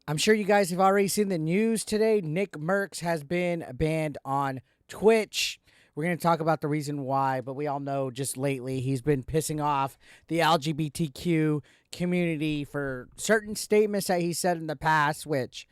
I'm sure you guys have already seen the news today. NICKMERCS has been banned on Twitch. We're going to talk about the reason why, but we all know just lately he's been pissing off the LGBTQ community for certain statements that he said in the past, which,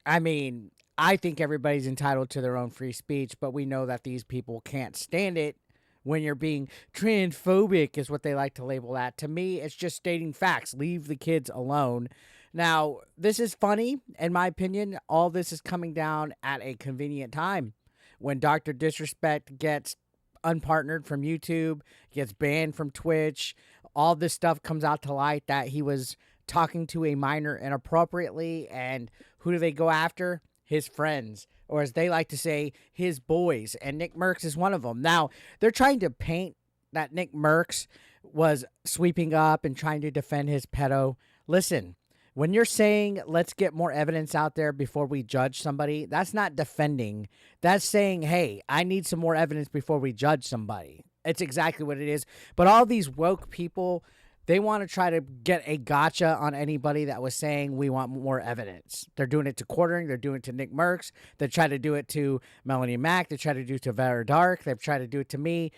I mean, I think everybody's entitled to their own free speech, but we know that these people can't stand it when you're being transphobic, is what they like to label that. To me, it's just stating facts. Leave the kids alone. Now, this is funny, in my opinion. All this is coming down at a convenient time when Dr. Disrespect gets unpartnered from YouTube, gets banned from Twitch. All this stuff comes out to light that he was talking to a minor inappropriately. And who do they go after? His friends, or as they like to say, his boys. And NICKMERCS is one of them. Now, they're trying to paint that NICKMERCS was sweeping up and trying to defend his pedo. Listen, when you're saying let's get more evidence out there before we judge somebody, that's not defending. That's saying, hey, I need some more evidence before we judge somebody. It's exactly what it is. But all these woke people, they want to try to get a gotcha on anybody that was saying we want more evidence. They're doing it to Quartering. They're doing it to NICKMERCS. They try to do it to Melanie Mack. They try to do it to Vera Dark. They've tried to do it to me.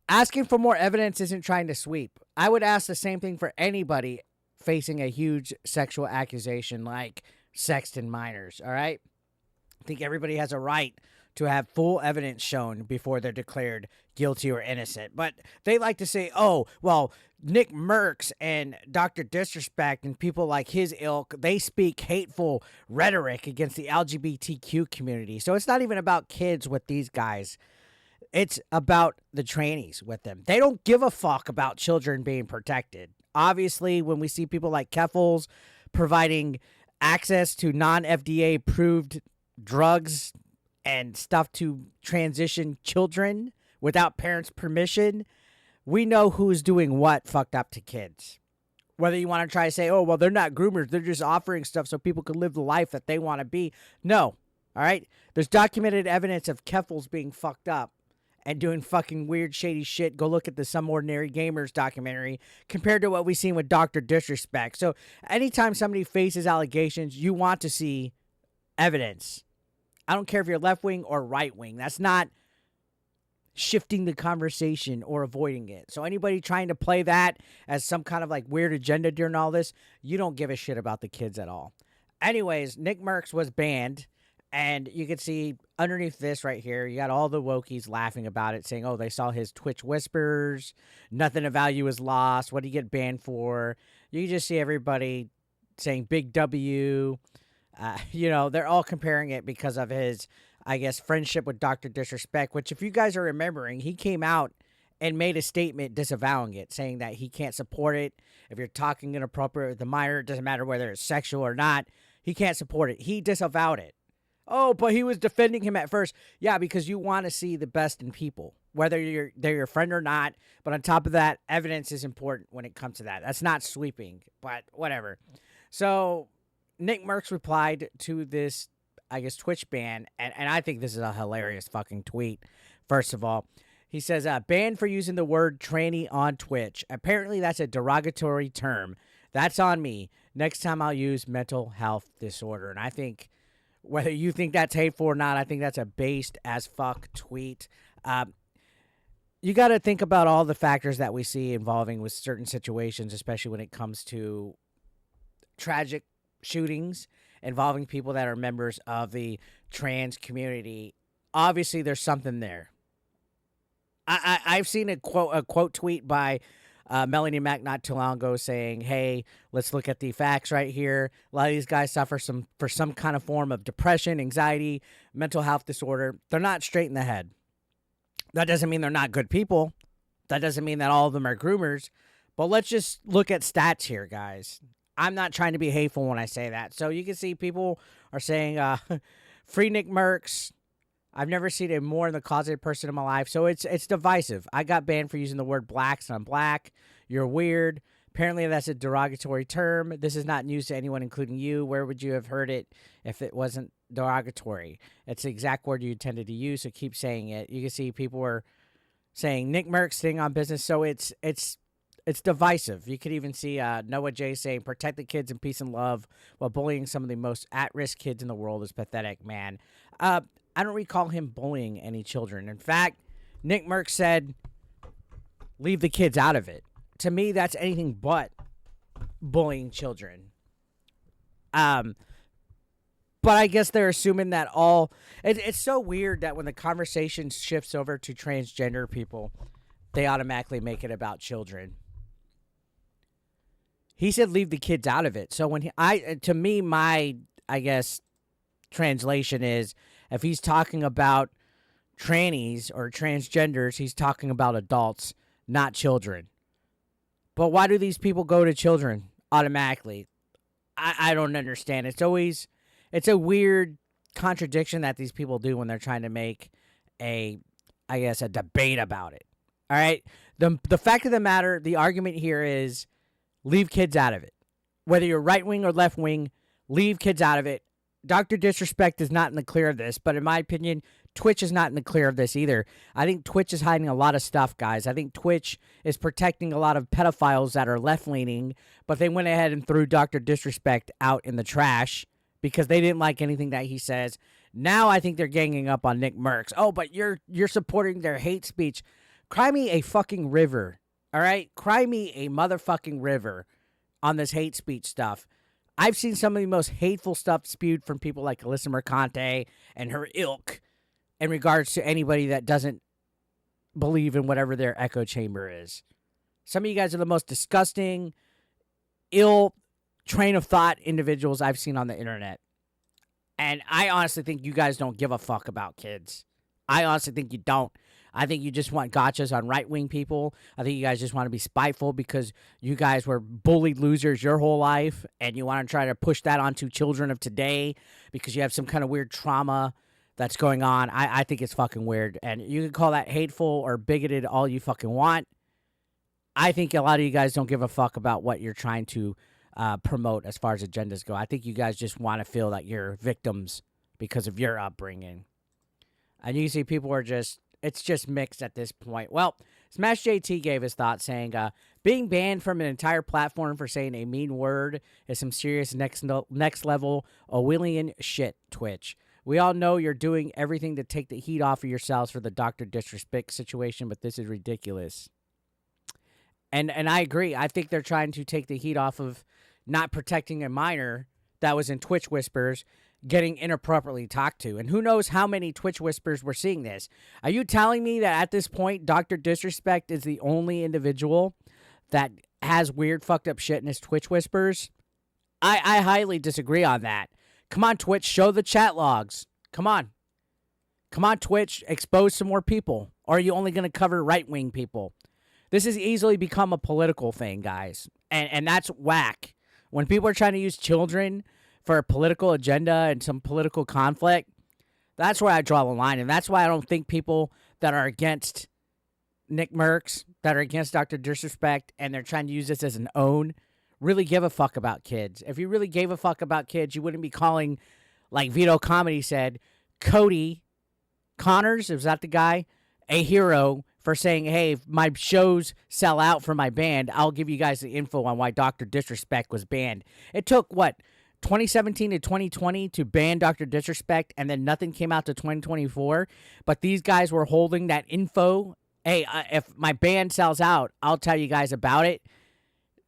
Asking for more evidence isn't trying to sweep. I would ask the same thing for anybody facing a huge sexual accusation like sexting minors, all right? I think everybody has a right to have full evidence shown before they're declared guilty or innocent. But they like to say, oh, well, NICKMERCS and Dr. Disrespect and people like his ilk, they speak hateful rhetoric against the LGBTQ community. So it's not even about kids with these guys. It's about the trannies with them. They don't give a fuck about children being protected. Obviously, when we see people like Keffels providing access to non-FDA approved drugs and stuff to transition children without parents' permission, we know who's doing what fucked up to kids. Whether you want to try to say, oh, well, they're not groomers, they're just offering stuff so people can live the life that they want to be. No, all right? There's documented evidence of Keffels being fucked up and doing fucking weird, shady shit. Go look at the Some Ordinary Gamers documentary compared to what we've seen with Dr. Disrespect. So anytime somebody faces allegations, you want to see evidence. I don't care if you're left wing or right wing. That's not shifting the conversation or avoiding it. So anybody trying to play that as some kind of like weird agenda during all this, you don't give a shit about the kids at all. Anyways, NICKMERCS was banned. And you can see underneath this right here, you got all the wokies laughing about it, saying, oh, they saw his Twitch whispers. Nothing of value is lost. What did he get banned for? You just see everybody saying big W. They're all comparing it because of his, I guess, friendship with Dr. Disrespect, which if you guys are remembering, he came out and made a statement disavowing it, saying that he can't support it. If you're talking inappropriate with the minor, it doesn't matter whether it's sexual or not. He can't support it. He disavowed it. Oh, but he was defending him at first. Yeah, because you want to see the best in people, whether they're your friend or not. But on top of that, evidence is important when it comes to that. That's not sweeping, but whatever. So NICKMERCS replied to this, I guess, Twitch ban, and I think this is a hilarious fucking tweet, first of all. He says, banned for using the word tranny on Twitch. Apparently that's a derogatory term. That's on me. Next time I'll use mental health disorder. And I think, whether you think that's hateful or not, I think that's a based as fuck tweet. You got to think about all the factors that we see involving with certain situations, especially when it comes to tragic shootings involving people that are members of the trans community. Obviously, there's something there. I've seen a quote tweet by Melanie Mack not too long ago saying, hey, let's look at the facts right here. A lot of these guys suffer for some kind of form of depression, anxiety, mental health disorder. They're not straight in the head. That doesn't mean they're not good people. That doesn't mean that all of them are groomers. But let's just look at stats here, guys. I'm not trying to be hateful when I say that. So you can see people are saying, free NICKMERCS. I've never seen a more in the closeted person in my life. So it's divisive. I got banned for using the word black, so I'm black. You're weird. Apparently that's a derogatory term. This is not news to anyone, including you. Where would you have heard it if it wasn't derogatory? It's the exact word you intended to use, so keep saying it. You can see people are saying NICKMERCS staying on business. So it's It's divisive. You could even see Noah J saying, "Protect the kids in peace and love," while bullying some of the most at-risk kids in the world is pathetic. Man, I don't recall him bullying any children. In fact, NICKMERCS said, "Leave the kids out of it." To me, that's anything but bullying children. But I guess they're assuming that all... It's so weird that when the conversation shifts over to transgender people, they automatically make it about children. He said leave the kids out of it. So when to me, my, I guess, translation is, if he's talking about trannies or transgenders, he's talking about adults, not children. But why do these people go to children automatically? I don't understand. It's a weird contradiction that these people do when they're trying to make a debate about it. All right? The fact of the matter, the argument here is leave kids out of it. Whether you're right wing or left wing, leave kids out of it. Dr. Disrespect is not in the clear of this, but in my opinion, Twitch is not in the clear of this either. I think Twitch is hiding a lot of stuff, guys. I think Twitch is protecting a lot of pedophiles that are left-leaning, but they went ahead and threw Dr. Disrespect out in the trash because they didn't like anything that he says. Now I think they're ganging up on NICKMERCS. Oh, but you're supporting their hate speech. Cry me a fucking river, all right? Cry me a motherfucking river on this hate speech stuff. I've seen some of the most hateful stuff spewed from people like Alyssa Mercante and her ilk in regards to anybody that doesn't believe in whatever their echo chamber is. Some of you guys are the most disgusting, ill train of thought individuals I've seen on the internet. And I honestly think you guys don't give a fuck about kids. I honestly think you don't. I think you just want gotchas on right-wing people. I think you guys just want to be spiteful because you guys were bullied losers your whole life, and you want to try to push that onto children of today because you have some kind of weird trauma that's going on. I think it's fucking weird, and you can call that hateful or bigoted all you fucking want. I think a lot of you guys don't give a fuck about what you're trying to promote as far as agendas go. I think you guys just want to feel that you're victims because of your upbringing. And you see people are just... It's just mixed at this point. Well, Smash JT gave his thoughts saying, being banned from an entire platform for saying a mean word is some serious next level Orwellian shit, Twitch. We all know you're doing everything to take the heat off of yourselves for the Dr. Disrespect situation, but this is ridiculous. And I agree. I think they're trying to take the heat off of not protecting a minor that was in Twitch Whispers getting inappropriately talked to. And who knows how many Twitch Whispers were seeing this. Are you telling me that at this point, Dr. Disrespect is the only individual that has weird fucked up shit in his Twitch Whispers? I highly disagree on that. Come on, Twitch, show the chat logs. Come on. Come on, Twitch, expose some more people. Or are you only going to cover right-wing people? This has easily become a political thing, guys. And that's whack. When people are trying to use children for a political agenda and some political conflict, that's where I draw the line. And that's why I don't think people that are against NICKMERCS, that are against Dr. Disrespect, and they're trying to use this as an own, really give a fuck about kids. If you really gave a fuck about kids, you wouldn't be calling, like Vito Comedy said, Cody Connors, was that the guy, a hero for saying, hey, if my shows sell out for my band, I'll give you guys the info on why Dr. Disrespect was banned. It took, 2017 to 2020 to ban Dr. Disrespect, and then nothing came out to 2024. But these guys were holding that info. Hey, if my band sells out, I'll tell you guys about it.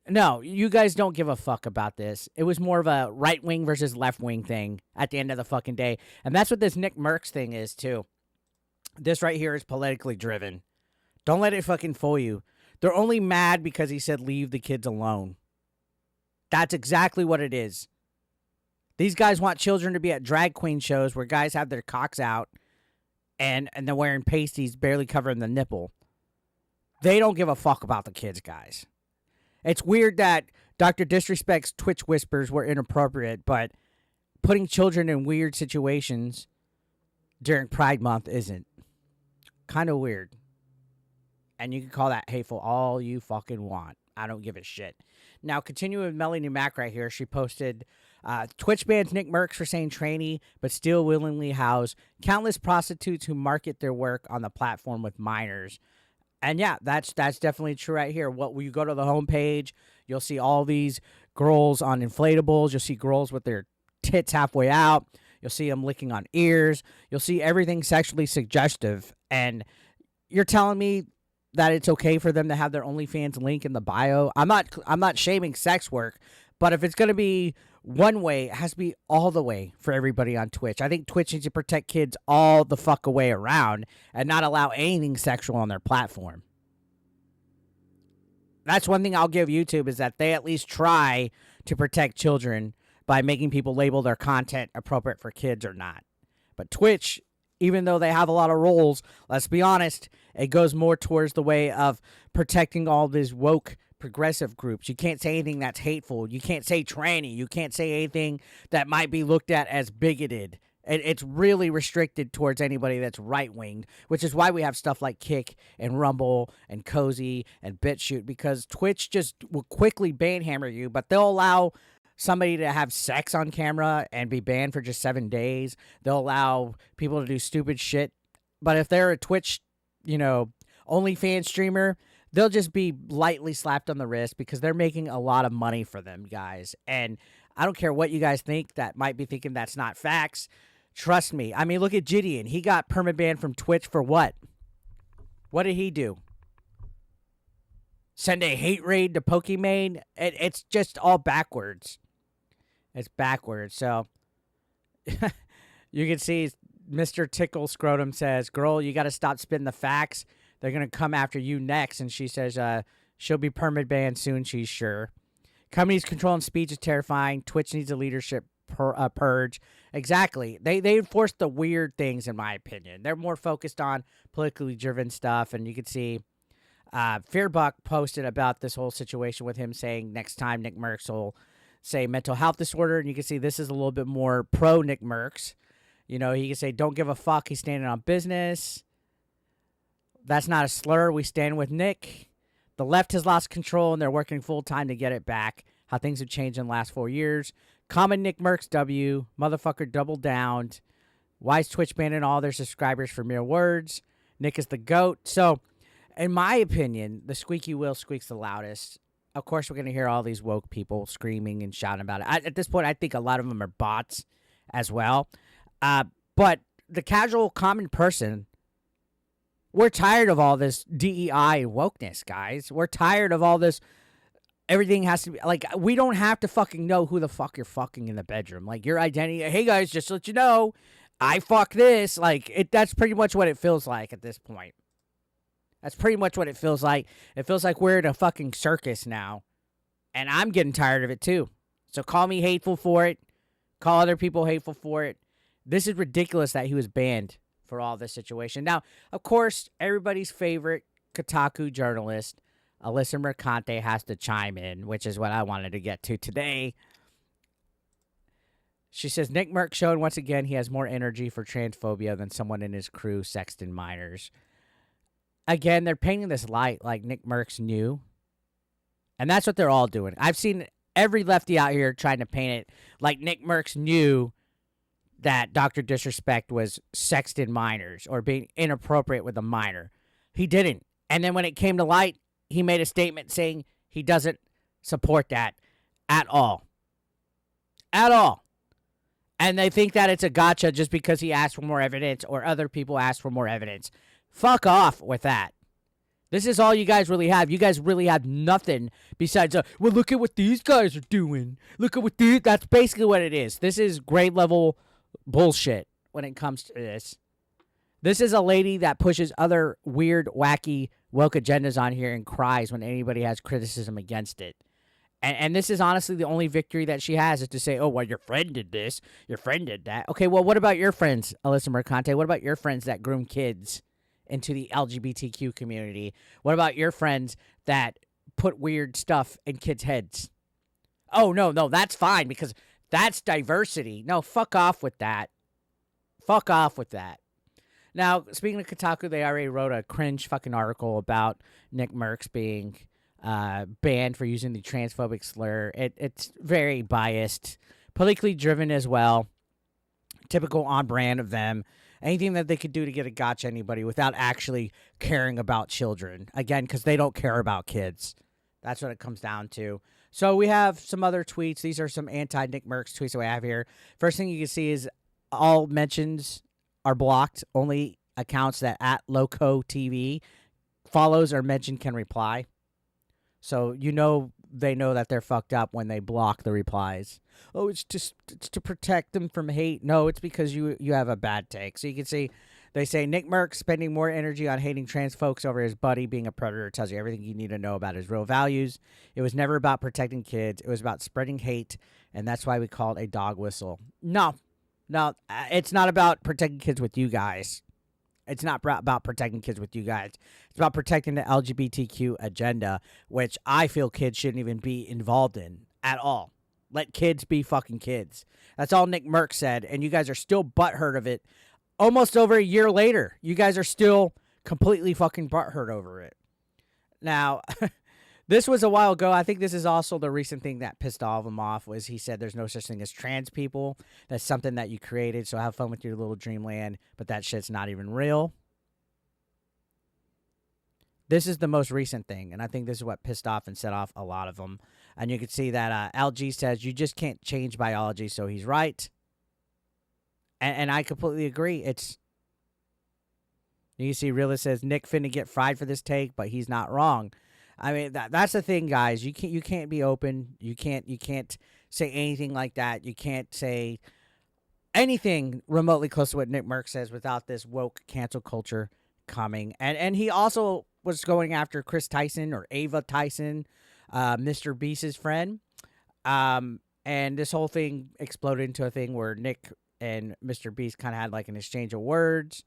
No, you guys don't give a fuck about this. It was more of a right-wing versus left-wing thing at the end of the fucking day. And that's what this NICKMERCS thing is, too. This right here is politically driven. Don't let it fucking fool you. They're only mad because he said leave the kids alone. That's exactly what it is. These guys want children to be at drag queen shows where guys have their cocks out and they're wearing pasties barely covering the nipple. They don't give a fuck about the kids, guys. It's weird that Dr. Disrespect's Twitch Whispers were inappropriate, but putting children in weird situations during Pride Month isn't. Kind of weird. And you can call that hateful all you fucking want. I don't give a shit. Now, continuing with Melanie Mack right here, she posted... Twitch bans NICKMERCS for saying tranny, but still willingly house countless prostitutes who market their work on the platform with minors. And yeah, that's definitely true right here. What when you go to the homepage, you'll see all these girls on inflatables. You'll see girls with their tits halfway out. You'll see them licking on ears. You'll see everything sexually suggestive. And you're telling me that it's okay for them to have their OnlyFans link in the bio? I'm not shaming sex work, but if it's gonna be one way, it has to be all the way for everybody on Twitch. I think Twitch needs to protect kids all the fuck away around and not allow anything sexual on their platform. That's one thing I'll give YouTube, is that they at least try to protect children by making people label their content appropriate for kids or not. But Twitch, even though they have a lot of rules, let's be honest, it goes more towards the way of protecting all these woke progressive groups. You can't say anything that's hateful. You can't say tranny. You can't say anything that might be looked at as bigoted. It's really restricted towards anybody that's right-winged, which is why we have stuff like Kick and Rumble and Cozy and BitChute, because Twitch just will quickly banhammer you, but they'll allow somebody to have sex on camera and be banned for just 7 days. They'll allow people to do stupid shit. But if they're a Twitch, OnlyFans streamer, they'll just be lightly slapped on the wrist because they're making a lot of money for them, guys. And I don't care what you guys think that might be thinking that's not facts. Trust me. I mean, look at Gideon. He got permabanned from Twitch for what? What did he do? Send a hate raid to Pokimane? It's just all backwards. It's backwards. So you can see Mr. Tickle Scrotum says, girl, you got to stop spitting the facts. They're going to come after you next. And she says she'll be permabanned soon, she's sure. Companies controlling speech is terrifying. Twitch needs a leadership purge. Exactly. They enforce the weird things, in my opinion. They're more focused on politically driven stuff. And you can see Fearbuck posted about this whole situation with him saying next time NICKMERCS will say mental health disorder. And you can see this is a little bit more pro NICKMERCS. He can say don't give a fuck. He's standing on business. That's not a slur. We stand with Nick. The left has lost control, and they're working full-time to get it back. How things have changed in the last 4 years. Common NICKMERCS W. Motherfucker double downed. Why is Twitch banning all their subscribers for mere words? Nick is the GOAT. So, in my opinion, the squeaky wheel squeaks the loudest. Of course, we're going to hear all these woke people screaming and shouting about it. At this point, I think a lot of them are bots as well. But the casual, common person, we're tired of all this DEI wokeness, guys. We're tired of all this. Everything has to be, like, we don't have to fucking know who the fuck you're fucking in the bedroom. Like, your identity, hey, guys, just to let you know, I fuck this. Like, that's pretty much what it feels like at this point. That's pretty much what it feels like. It feels like we're in a fucking circus now. And I'm getting tired of it, too. So call me hateful for it. Call other people hateful for it. This is ridiculous that he was banned for all this situation. Now, of course, everybody's favorite Kotaku journalist, Alyssa Mercante, has to chime in, which is what I wanted to get to today. She says, NICKMERCS showed once again he has more energy for transphobia than someone in his crew sexted minors. Again, they're painting this light like NICKMERCS knew. And that's what they're all doing. I've seen every lefty out here trying to paint it like NICKMERCS knew that Dr. Disrespect was sexting minors or being inappropriate with a minor. He didn't. And then when it came to light, he made a statement saying he doesn't support that at all. At all. And they think that it's a gotcha just because he asked for more evidence or other people asked for more evidence. Fuck off with that. This is all you guys really have. You guys really have nothing besides, well, look at what these guys are doing. Look at what these... That's basically what it is. This is grade level bullshit when it comes to this. This is a lady that pushes other weird, wacky, woke agendas on here and cries when anybody has criticism against it. And this is honestly the only victory that she has, is to say, oh, well, your friend did this. Your friend did that. Okay, well, what about your friends, Alyssa Mercante? What about your friends that groom kids into the LGBTQ community? What about your friends that put weird stuff in kids' heads? Oh, no, that's fine because that's diversity. No, fuck off with that. Fuck off with that. Now, speaking of Kotaku, they already wrote a cringe fucking article about NICKMERCS being banned for using the transphobic slur. It's very biased, politically driven as well. Typical on brand of them. Anything that they could do to get a gotcha anybody without actually caring about children. Again, because they don't care about kids. That's what it comes down to. So we have some other tweets. These are some anti-NICKMERCS tweets that we have here. First thing you can see is all mentions are blocked. Only accounts that @LocoTV follows or mention can reply. So they know that they're fucked up when they block the replies. Oh, it's to protect them from hate. No, it's because you have a bad take. So you can see they say NICKMERCS spending more energy on hating trans folks over his buddy being a predator tells you everything you need to know about his real values. It was never about protecting kids. It was about spreading hate, and that's why we call it a dog whistle. No, it's not about protecting kids with you guys. It's not about protecting kids with you guys. It's about protecting the LGBTQ agenda, which I feel kids shouldn't even be involved in at all. Let kids be fucking kids. That's all NICKMERCS said, and you guys are still butthurt of it. Almost over a year later, you guys are still completely fucking butthurt over it. Now, this was a while ago. I think this is also the recent thing that pissed all of him off was he said there's no such thing as trans people. That's something that you created, so have fun with your little dreamland, but that shit's not even real. This is the most recent thing, and I think this is what pissed off and set off a lot of them. And you can see that LG says you just can't change biology, so he's right. And I completely agree. You see, Realist says Nick finna get fried for this take, but he's not wrong. I mean, that's the thing, guys. You can't be open. You can't say anything like that. You can't say anything remotely close to what NICKMERCS says without this woke cancel culture coming. And he also was going after Chris Tyson or Ava Tyson, MrBeast's friend. And this whole thing exploded into a thing where Nick and MrBeast kind of had like an exchange of words.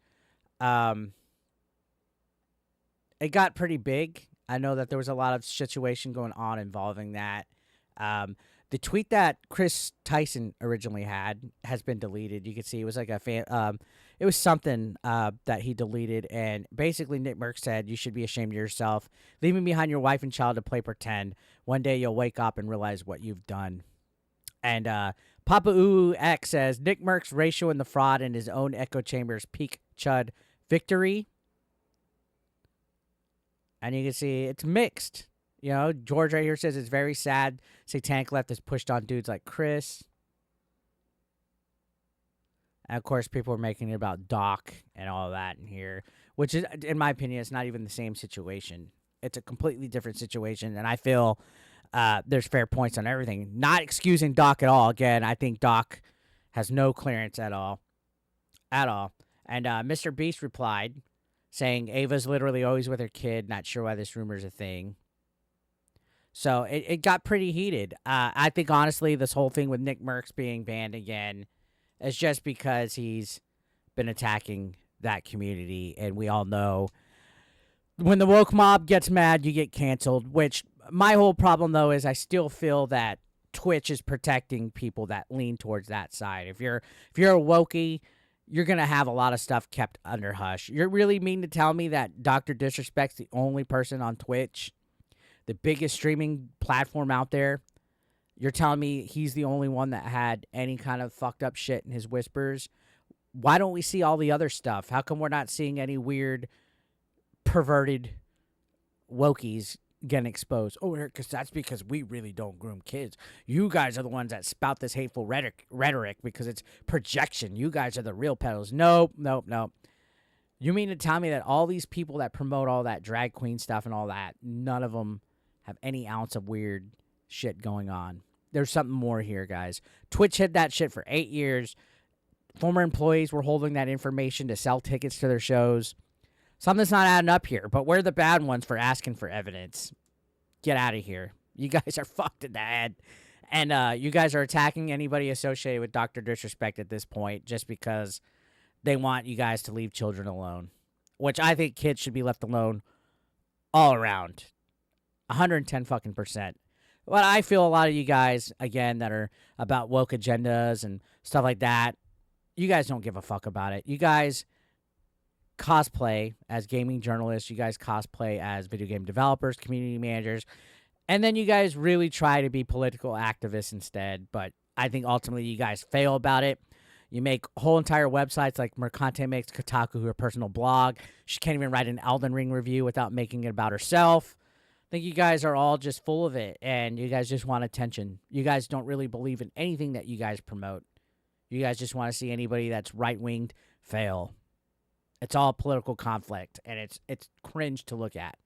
It got pretty big. I know that there was a lot of situation going on involving that. The tweet that Chris Tyson originally had has been deleted. You can see it was like it was something that he deleted, and basically NICKMERCS said you should be ashamed of yourself, leaving behind your wife and child to play pretend. One day you'll wake up and realize what you've done. And Papa Ooh X says NICKMERCS ratio in the fraud in his own echo chambers peak chud victory. And you can see it's mixed. You know, George right here says it's very sad satanic left is pushed on dudes like Chris. And, of course, people are making it about Doc and all that in here, which is, in my opinion, it's not even the same situation. It's a completely different situation, and I feel there's fair points on everything. Not excusing Doc at all. Again, I think Doc has no clearance at all. At all. And MrBeast replied, saying Ava's literally always with her kid, not sure why this rumor is a thing. So it got pretty heated. I think, honestly, this whole thing with NICKMERCS being banned again is just because he's been attacking that community. And we all know when the woke mob gets mad, you get canceled. Which my whole problem, though, is I still feel that Twitch is protecting people that lean towards that side. If you're a wokey, you're going to have a lot of stuff kept under hush. You're really mean to tell me that Dr. Disrespect's the only person on Twitch, the biggest streaming platform out there? You're telling me he's the only one that had any kind of fucked up shit in his whispers? Why don't we see all the other stuff? How come we're not seeing any weird, perverted wokies getting exposed? Oh, because that's because we really don't groom kids. You guys are the ones that spout this hateful rhetoric because it's projection. You guys are the real peddlers. Nope. You mean to tell me that all these people that promote all that drag queen stuff and all that, none of them have any ounce of weird shit going on? There's something more here, guys. Twitch hid that shit for 8 years. Former employees were holding that information to sell tickets to their shows. Something's not adding up here, but we're the bad ones for asking for evidence. Get out of here. You guys are fucked in the head. And you guys are attacking anybody associated with Dr. Disrespect at this point just because they want you guys to leave children alone, which I think kids should be left alone all around. 110 fucking %. But I feel a lot of you guys, again, that are about woke agendas and stuff like that, you guys don't give a fuck about it. You guys cosplay as gaming journalists. You guys cosplay as video game developers, community managers. And then you guys really try to be political activists instead. But I think ultimately you guys fail about it. You make whole entire websites like Mercante makes, Kotaku, her personal blog. She can't even write an Elden Ring review without making it about herself. I think you guys are all just full of it, and you guys just want attention. You guys don't really believe in anything that you guys promote. You guys just want to see anybody that's right-winged fail. It's all political conflict, and it's cringe to look at.